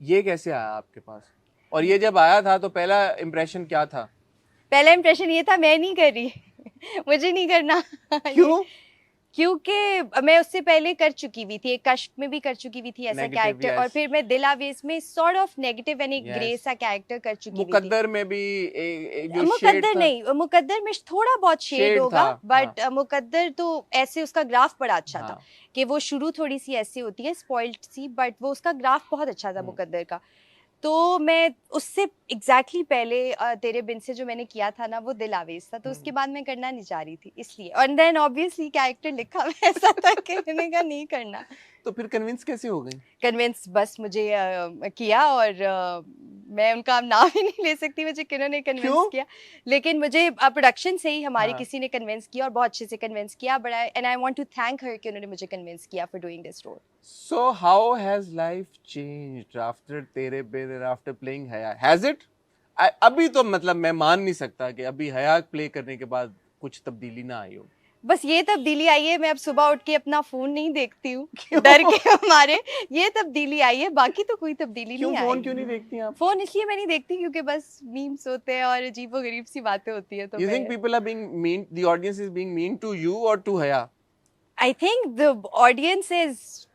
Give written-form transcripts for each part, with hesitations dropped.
ये कैसे आया आपके पास? और ये जब आया था तो पहला इम्प्रेशन क्या था? पहला इंप्रेशन ये था, मैं नहीं कर रही मुझे नहीं करना ये, क्यों? क्योंकि मैं उससे पहले कर चुकी हुई थी, एक कश्फ में भी कर चुकी हुई थी ऐसा नेगेटिव, कैरेक्टर, और यस। फिर मैं दिल आवेज में सॉर्ट ऑफ नेगेटिव एंड एक ग्रे यस। सा कैरेक्टर कर चुकी हुई थी। मुकद्दर में भी जो शेड मुकद्दर था, नहीं, मुकद्दर में थोड़ा बहुत शेड शेड था। होगा, हाँ बट मुकद्दर तो ऐसे उसका ग्राफ बड़ा अच्छा था हाँ। कि वो शुरू थोड़ी सी ऐसी होती है स्पॉइल्ड सी, बट वो उसका ग्राफ बहुत अच्छा था हम्म, मुकद्दर का। तो मैं उससे एग्जैक्टली पहले तेरे बिन से जो मैंने किया था ना, वो दिल आवेज था, तो उसके हम्म। बाद मैं करना नहीं चाह रही थी इसलिए, और देन ऑब्वियसली कैरेक्टर लिखा हुआ ऐसा था कि मैंने कहा नहीं करना। तो फिर कन्विंस कैसे हो गई? कन्विंस बस मुझे किया, और मैं उनका अब नाम ही नहीं ले सकती मुझे किन्होंने कन्विंस क्यों? किया, लेकिन मुझे प्रोडक्शन से ही हमारे हाँ। किसी ने कन्विंस किया और बहुत अच्छे से कन्विंस किया, but I want to thank her कि उन्होंने मुझे कन्विंस किया for doing this role. So how has life changed after तेरे बिन and after playing हया? Has it? अभी तो मतलब मैं मान नहीं सकता कि अभी हया प्ले करने के बाद कुछ तब्दीली ना आई हो। बस ये तब्दीली आई है, मैं अब सुबह उठ के अपना फोन नहीं देखती हूँ क्यों? डर के हमारे, ये तब्दीली आई है, बाकी तो कोई तब्दीली क्यों नहीं फोन आई। क्यों नहीं देखती आप? फोन इसलिए मैं नहीं देखती क्योंकि बस मीम्स होते हैं और अजीबो गरीब सी बातें होती है, तो You मैं think people are being mean? The audience is being mean to you or to हया? I think the audience is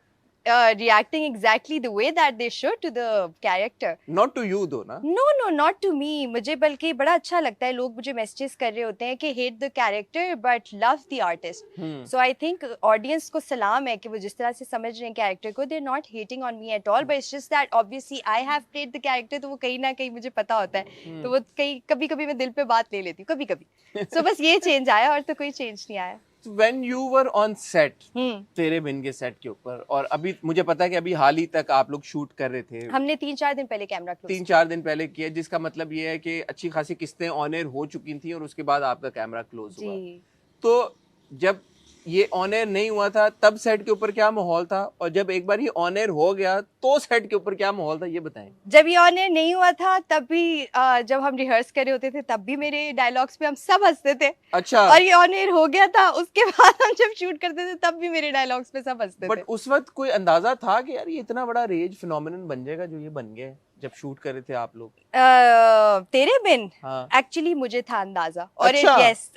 reacting exactly the way that they should to the character. Not to you though ना? No, no, not to me. मुझे बल्कि बड़ा अच्छा लगता है, लोग मुझे मैसेजेस कर रहे होते हैं कि hate the character but love the artist. So I think audience को सलाम है कि वो जिस तरह से समझ रहे हैं कैरेक्टर को, they're not hating on me at all, but it's just that obviously I have played the character, तो वो कहीं ना कहीं मुझे पता होता है, तो वो कहीं कभी कभी मैं दिल पे बात ले लेती हूँ कभी कभी। So बस ये चेंज आया और तो कोई चेंज नहीं आया। So when you were on set, हम्म, तेरे बिन के सेट के ऊपर, और अभी मुझे पता है कि अभी हाल ही तक आप लोग शूट कर रहे थे, हमने 3-4 दिन पहले कैमरा क्लोज 3-4 दिन पहले किया, जिसका मतलब ये है कि अच्छी खासी किस्तें ऑन एयर हो चुकी थी और उसके बाद आपका कैमरा क्लोज हुआ। जी। तो जब ये ऑन एयर नहीं हुआ था तब सेट के ऊपर क्या माहौल था, और जब एक बार ये ऑन एयर हो गया तो सेट के ऊपर क्या माहौल था, ये बताएं। जब ये ऑन एयर नहीं हुआ था तब भी जब हम रिहर्स कर रहे होते थे तब भी मेरे डायलॉग्स पे हम सब हंसते थे, अच्छा। और ये ऑन एयर हो गया था उसके बाद हम जब शूट करते थे तब भी मेरे डायलॉग्स पे सब हंसते बट थे। उस वक्त कोई अंदाजा था कि यार ये इतना बड़ा रेज फिनोमिनन बन जाएगा जो ये बन गया है, जब शूट कर रहे थे आप लोग? तेरे बिन हाँ। एक्चुअली मुझे था अंदाजा, और अच्छा। यस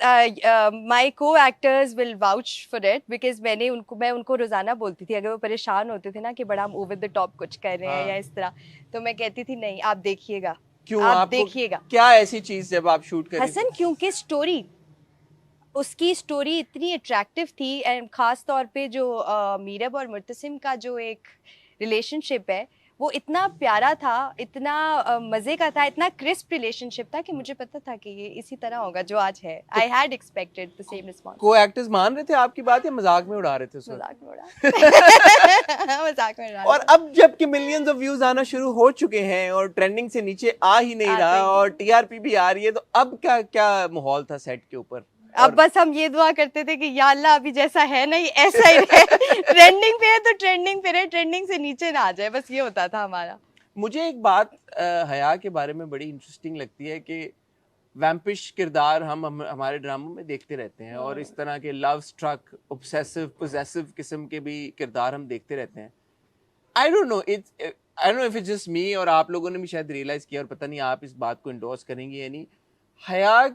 माय को actors will vouch for it, because मैं उनको रोजाना बोलती थी, अगर वो परेशान होते थे ना कि बड़ा हम ओवर द टॉप कुछ कर रहे हैं हाँ। या इस तरह, तो मैं कहती थी नहीं आप देखिएगा, क्यों? आप आपको देखिएगा क्या ऐसी चीज जब आप शूट कर रहे थे? हसन, क्योंकि स्टोरी, उसकी स्टोरी इतनी अट्रैक्टिव थी, एंड खास तौर पे जो मीरब और मुर्तसिम का जो एक रिलेशनशिप है वो इतना प्यारा था, इतना मजे का था, इतना क्रिस्प रिलेशनशिप था कि मुझे पता था कि ये इसी तरह होगा जो आज है। I had expected the same response. को एक्टर्स मान रहे थे आपकी बात या मजाक में उड़ा रहे थे उस वक्त? मजाक में उड़ा मजाक में उड़ा और अब जबकि मिलियंस ऑफ व्यूज आना शुरू हो चुके हैं और ट्रेंडिंग से नीचे आ ही नहीं आता ही रहा नहीं। और टीआरपी भी आ रही है, तो अब क्या क्या माहौल था सेट के ऊपर? अब बस हम ये दुआ करते थे कि या अल्लाह अभी जैसा है ना ये ऐसा ही रहे ट्रेंडिंग पे है तो ट्रेंडिंग पे रहे, ट्रेंडिंग से नीचे ना आ जाए, बस ये होता था हमारा। मुझे एक बात हया के बारे में बड़ी इंटरेस्टिंग लगती है कि वैम्पिश किरदार हम हमारे ड्रामों में देखते रहते हैं, और इस तरह के लव स्ट्रक ऑब्सेसिव पोजेसिव किस्म के भी किरदार हम देखते रहते हैं। I don't know if it's just me, और आप लोगों ने भी शायद रियलाइज किया, और पता नहीं आप इस बात को इंडोर्स करेंगे या नहीं। हया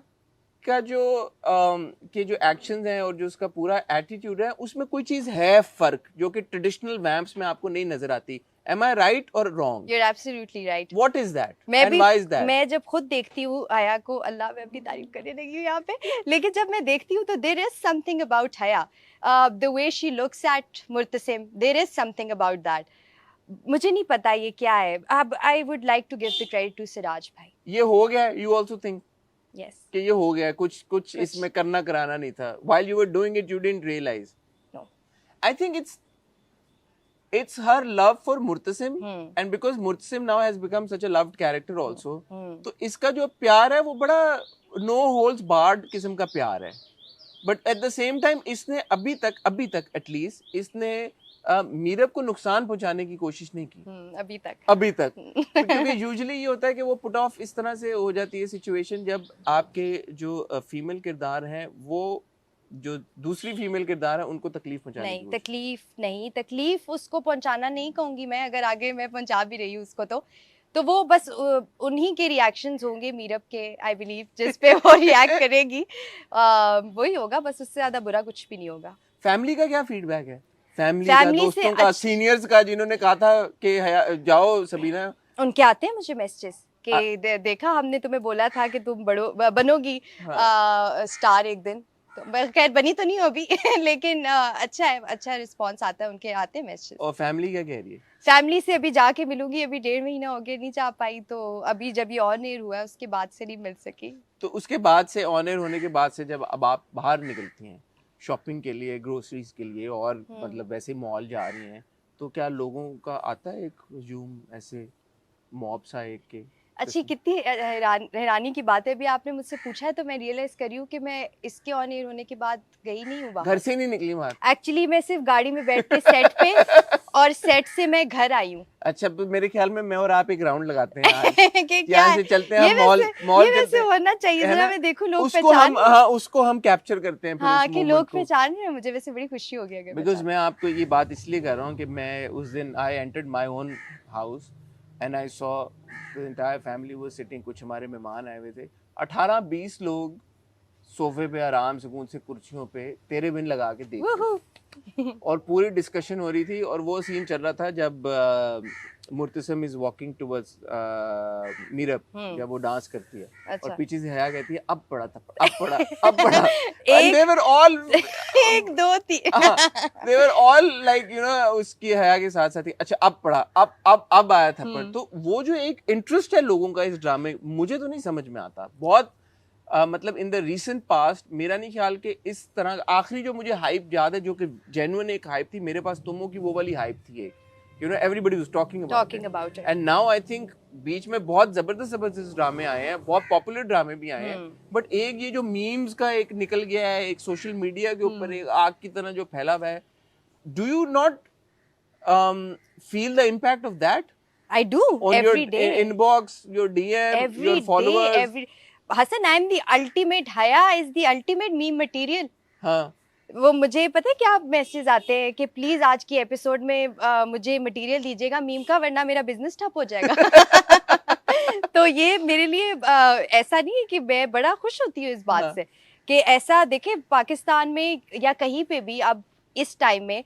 का जो के जो एक्शंस हैं और जो उसका पूरा एटीट्यूड है, उसमें कोई चीज है फर्क जो कि ट्रेडिशनल वैम्प्स में आपको नहीं नजर आती। Am I right or wrong? You're absolutely right. What is that? मैं And भी why is that? मैं जब खुद देखती हूँ आया को, अल्लाह मैं अपनी तारीफ करने लगी हूँ यहाँ पे, लेकिन जब मैं देखती हूँ तो there is something about हया, the way she looks at Murtasim, there is something about that. मुझे नहीं पता ये क्या है। अब I would like to give the credit to Siraj भाई। ये हो गया? You also think Yes. कि ये हो गया? कुछ इसमें करना कराना नहीं था? While you were doing it, you didn't realize. No. I think it's her love for Murtasim, and because Murtasim now has become such a loved character also, तो इसका जो प्यार है वो बड़ा no holds barred किस्म का प्यार है। But at the same time इसने अभी तक एटलीस्ट इसने मीरब को नुकसान पहुंचाने की कोशिश नहीं की अभी तक क्योंकि यूजुअली ये होता है कि वो पुट ऑफ इस तरह से हो जाती है सिचुएशन जब आपके जो फीमेल किरदार हैं वो जो दूसरी फीमेल किरदार है उनको तकलीफ पहुंचाने की नहीं, कोशिश? तकलीफ उसको पहुंचाना नहीं कहूंगी मैं, अगर आगे मैं पहुंचा भी रही हूँ उसको तो वो बस उन्हीं के रिएक्शंस होंगे मीरब के, आई बिलीव, जिस पे वो रिएक्ट करेगी, वही होगा बस, उससे ज्यादा बुरा कुछ भी नहीं होगा। फैमिली का क्या फीडबैक है? फैमिली का, फैमिली से दोस्तों का, सीनियर्स का, जिन्होंने कहा था कि जाओ सबीना? उनके आते हैं मुझे मैसेजेस कि देखा हमने तुम्हें बोला था कि तुम बनोगी स्टार एक दिन, तो खैर बनी तो नहीं हो अभी लेकिन अच्छा है, अच्छा रिस्पांस आता है, उनके आते हैं मैसेजेस। और फैमिली क्या कह रही है? फैमिली से अभी जाके मिलूंगी, अभी 1.5 महीना हो गया, नहीं जा पाई, तो अभी जब ये ऑन एयर हुआ है उसके बाद से नहीं मिल सकी। तो उसके बाद से, ऑन एयर होने के बाद से, जब अब आप बाहर निकलती हैं शॉपिंग के लिए, ग्रोसरीज के लिए, और मतलब वैसे मॉल जा रही हैं, तो क्या लोगों का आता है एक हुजूम, ऐसे मॉब सा एक के? अच्छी कितनी हैरानी की बात है, अभी आपने मुझसे पूछा है तो मैं रियलाइज करी हूँ कि मैं इसके ऑन एयर होने के बाद गई नहीं हूँ बाहर। घर से नहीं निकली बाहर? एक्चुअली मैं सिर्फ गाड़ी में बैठ के सेट पे और सेट से मैं घर आई हूँ। अच्छा, तो मेरे ख्याल में मैं और आप एक राउंड लगाते हैं आज। कि क्या यहाँ से चलते हैं मॉल ये वैसे होना चाहिए, जरा मैं देखूं लोग उसको पहचान, हाँ, उसको हम कैप्चर करते हैं फिर हाँ, उस कि मोमेंट लोग को। पहचान रहे हैं मुझे, वैसे बड़ी खुशी होगी अगर बिकॉज मैं आपको ये बात इसलिए कर रहा हूँ कि मैं उस दिन I entered my own house and I saw the entire family was sitting. कुछ हमारे मेहमान आए हुए थे, 18-20 लोग सोफे पे आराम सुकून से कुर्सियों पे तेरे बिन लगा के देख रहे थे। और पूरी डिस्कशन हो रही थी, और वो सीन चल रहा था जब मुर्तसम इज वॉकिंग टुवर्ड्स मीरब, जब वो डांस करती है। अच्छा। और पीछे से हया कहती है अब पड़ा थप्पड़, अब पड़ा, अब पड़ा। एक they were all 1 2 3 they were all like you know, उसकी हया के साथ साथ ही अच्छा अब पड़ा, अब आया थप्पड़। तो वो जो एक इंटरेस्ट है लोगों का इस ड्रामे, मुझे तो नहीं समझ में आता बहुत। मतलब इन द रीसेंट पास्ट मेरा नहीं ख्याल कि इस तरह आखिरी जो मुझे हाइप याद है, जो कि जेन्युइन एक हाइप थी मेरे पास, तुमो की वो वाली हाइप थी, you know everybody was talking about it. And now I think बीच में बहुत जबरदस्त ड्रामे आए हैं, बहुत पॉपुलर ड्रामे भी आए हैं, बट एक ये जो मीम्स का एक निकल गया है, एक सोशल मीडिया के ऊपर एक आग की तरह जो फैला हुआ है, do you not feel the impact of that? I do on every your day. inbox, your DM, Every your followers? day, Hassan, I am the ultimate, Haya is the ultimate meme material. हाँ, वो मुझे पता है क्या message आते हैं कि please आज की एपिसोड में मुझे मटेरियल दीजिएगा मीम का, वरना मेरा बिजनेस ठप हो जाएगा। तो ये मेरे लिए ऐसा नहीं है कि मैं बड़ा खुश होती हूँ इस बात हाँ। से कि ऐसा देखे पाकिस्तान में या कहीं पे भी अब इस टाइम में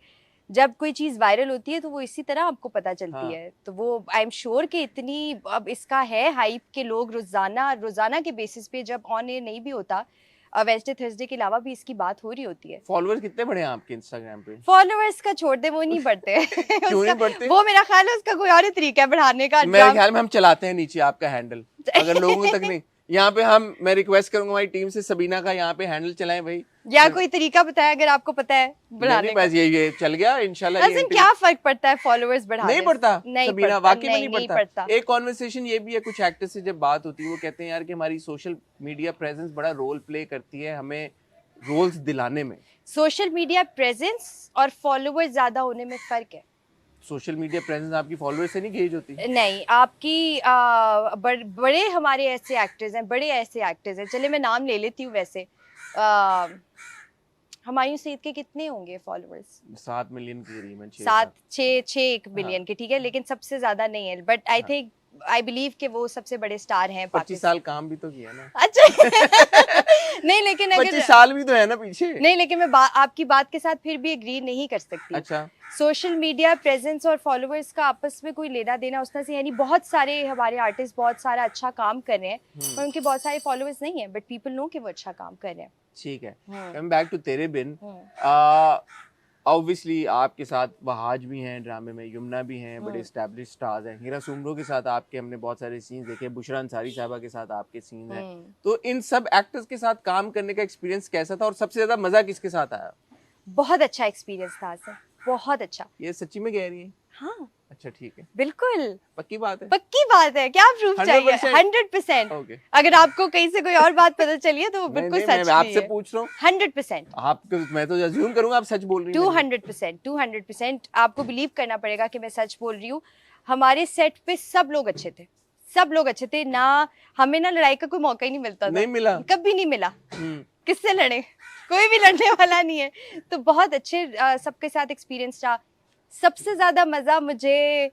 जब कोई चीज वायरल होती है तो वो इसी तरह आपको पता चलती हाँ। है। तो वो आई एम श्योर कि इतनी अब इसका है हाइप के लोग रोजाना के बेसिस पे जब ऑन एयर नहीं भी होता, वेडनेसडे थर्सडे के अलावा भी इसकी बात हो रही होती है। फॉलोअर्स कितने बड़े हैं आपके इंस्टाग्राम पे? फॉलोअर्स का छोड़ दे, वो नहीं बढ़ते। क्यों नहीं बढ़ते? वो मेरा ख्याल है उसका कोई और ही तरीका है बढ़ाने का। मेरे ख्याल में हम चलाते हैं नीचे आपका हैंडल, अगर लोगों तक नहीं। यहाँ पे मैं रिक्वेस्ट करूंगा हमारी टीम से, सबीना का यहाँ पे हैंडल चलाएं भाई, या कोई तरीका बताया अगर आपको पता है बढ़ाने का। बस ये चल गया इंशाल्लाह। लेकिन क्या फर्क पड़ता है फॉलोअर्स बढ़ाने नहीं पड़ता नहीं सबीना, पड़ता, वाकई में नहीं पड़ता। पड़ता। एक कॉन्वर्सेशन ये भी है, कुछ एक्टर से जब बात होती है वो कहते हैं यार कि हमारी सोशल मीडिया प्रेजेंस बड़ा रोल प्ले करती है हमें रोल्स दिलाने में। सोशल मीडिया प्रेजेंस और फॉलोअर्स ज्यादा होने में फर्क है। सोशल मीडिया प्रेजेंस आपकी फॉलोअर्स से नहीं गेज होती? नहीं, आपकी बड़े हमारे ऐसे एक्टर्स हैं, चले मैं नाम ले लेती हूँ। वैसे हुमायूं सईद के कितने होंगे फॉलोअर्स? 7 मिलियन के करीबन, 6 बिलियन के, ठीक है, लेकिन सबसे ज्यादा नहीं है। बट आई बिलीव कि वो सबसे बड़े स्टार हैं। 25 साल काम भी तो किया ना। अच्छा। नहीं लेकिन अगर 25 साल भी तो है ना पीछे। नहीं, लेकिन मैं आपकी बात के साथ फिर भी एग्री नहीं कर सकती। अच्छा, सोशल मीडिया प्रेजेंस और फॉलोअर्स का आपस में कोई लेना देना उस तरह से, यानी बहुत सारे हमारे आर्टिस्ट बहुत सारा अच्छा काम कर रहे हैं पर उनके बहुत सारे फॉलोअर्स नहीं है, बट पीपल नो कि वो अच्छा काम कर रहे हैं। ठीक है, कम बैक टू तेरे बिन। ऑब्वियसली आपके साथ वहाज भी हैं ड्रामे में, यमुना भी हैं, बड़े एस्टैब्लिश्ड स्टार्स हैं। हीरा सुमरो के साथ आपके हमने बहुत सारे सीन्स देखे, बुशरा अंसारी साहबा के साथ आपके सीन हैं। तो इन सब एक्टर्स के साथ काम करने का एक्सपीरियंस कैसा था, और सबसे ज्यादा मजा किसके साथ आया? बहुत अच्छा एक्सपीरियंस था सर, बहुत अच्छा। ये सच्ची में कह रही है? हाँ, अच्छा ठीक है, बिल्कुल पक्की बात है? पक्की बात है, क्या प्रूफ चाहिए? 100%। ओके, अगर आपको कहीं से कोई और बात पता चली है तो वो बिल्कुल सच मैं आपसे पूछ रहा हूँ। 100%। आपको मैं तो अज्यूम करूंगा आप सच बोल रही हैं। 200% आपको बिलीव करना पड़ेगा कि मैं सच बोल रही हूँ। हमारे सेट पे सब लोग अच्छे थे, ना हमें ना लड़ाई का कोई मौका ही नहीं मिलता था। नहीं मिला? कभी नहीं मिला। किससे लड़े? कोई भी लड़ने वाला नहीं है। तो बहुत अच्छे सबके साथ एक्सपीरियंस रहा। सबसे ज्यादा मजा मुझे